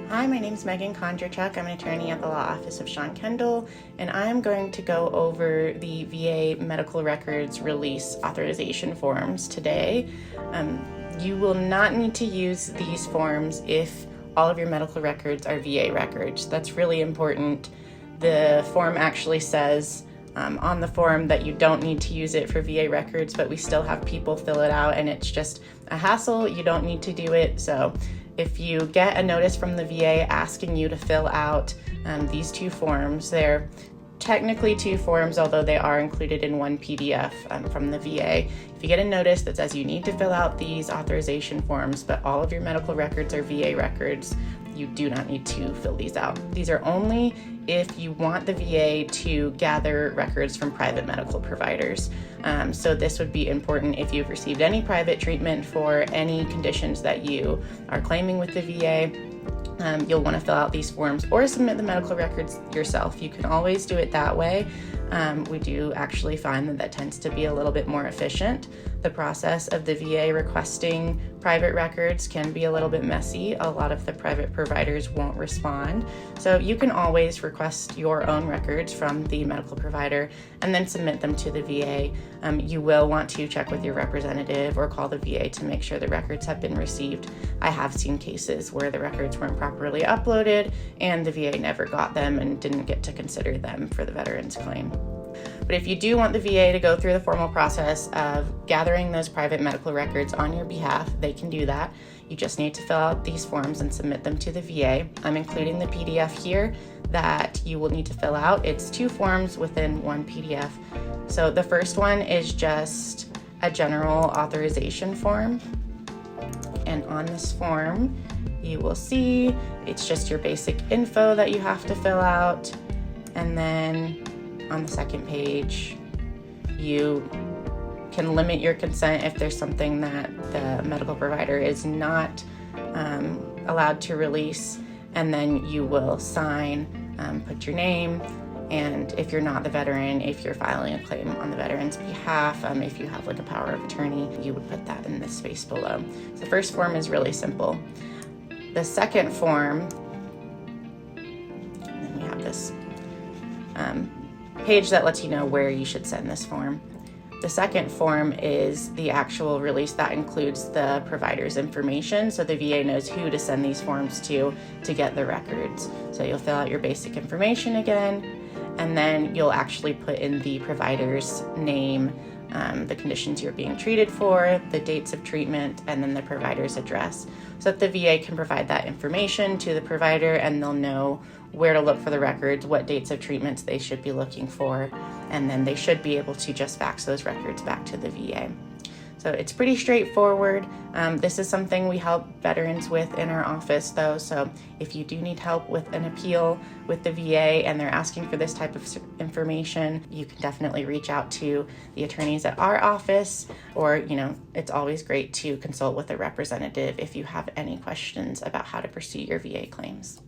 Hi, my name is Megan Kondrachuk. I'm an attorney at the Law Office of Sean Kendall, and I'm going to go over the VA medical records release authorization forms today. You will not need to use these forms if all of your medical records are VA records. That's really important. The form actually says on the form that you don't need to use it for VA records, but we still have people fill it out, and it's just a hassle. You don't need to do it. So if you get a notice from the VA asking you to fill out these two forms, they're technically two forms, although they are included in one PDF from the VA. If you get a notice that says you need to fill out these authorization forms, but all of your medical records are VA records, you do not need to fill these out. These are only if you want the VA to gather records from private medical providers. So this would be important if you've received any private treatment for any conditions that you are claiming with the VA. You'll want to fill out these forms or submit the medical records yourself. You can always do it that way. We do actually find that tends to be a little bit more efficient. The process of the VA requesting private records can be a little bit messy. A lot of the private providers won't respond. So you can always request your own records from the medical provider and then submit them to the VA. You will want to check with your representative or call the VA to make sure the records have been received. I have seen cases where the records weren't properly uploaded and the VA never got them and didn't get to consider them for the veteran's claim. But if you do want the VA to go through the formal process of gathering those private medical records on your behalf, they can do that. You just need to fill out these forms and submit them to the VA. I'm including the PDF here that you will need to fill out. It's two forms within one PDF. So the first one is just a general authorization form. And on this form, you will see it's just your basic info that you have to fill out. And then on the second page, you can limit your consent if there's something that the medical provider is not allowed to release, and then you will sign, put your name, and if you're not the veteran, if you're filing a claim on the veteran's behalf, if you have like a power of attorney, you would put that in the space below. So the first form is really simple. The second form, and then we have this page that lets you know where you should send this form. The second form is the actual release that includes the provider's information, so the VA knows who to send these forms to get the records. So you'll fill out your basic information again, and then you'll actually put in the provider's name, the conditions you're being treated for, the dates of treatment, and then the provider's address, so that the VA can provide that information to the provider and they'll know where to look for the records, what dates of treatments they should be looking for, and then they should be able to just fax those records back to the VA. So it's pretty straightforward. This is something we help veterans with in our office though, so if you do need help with an appeal with the VA and they're asking for this type of information, you can definitely reach out to the attorneys at our office, or it's always great to consult with a representative if you have any questions about how to pursue your VA claims.